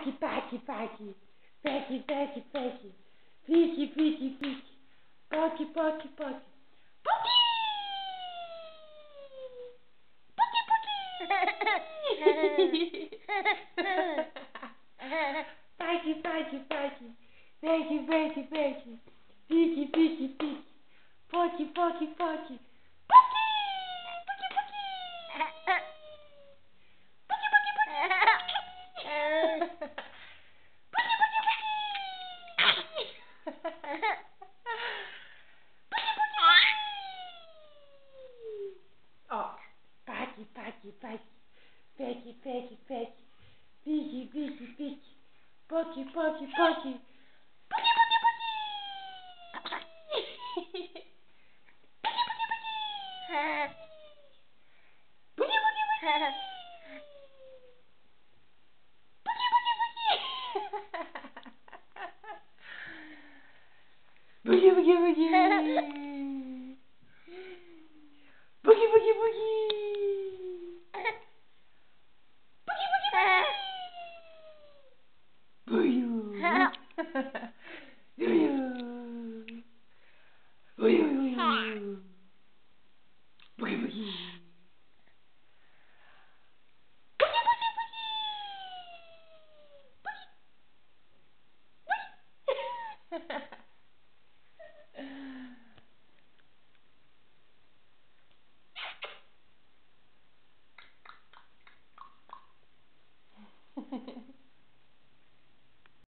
Paki, paki, paki. Peki, peki, peki. Piki, piki, piki. Poki, poki, poki. Poki! Poki, poki! Paki, paki, paki. Peki, peki, peki. Piki, piki, piki. Poki, poki, poki. Poki! Poki, poki! Poki, poki, poki! Poki, poki, poki! Oh, paki, paki, paki. Peki, peki, peki. Piki, piki, piki. Poki, poki, poki. Poki, poki, poki! Poki, poki, poki! Poki, poki, poki! Poki, poki, poki! Poki, poki, poki!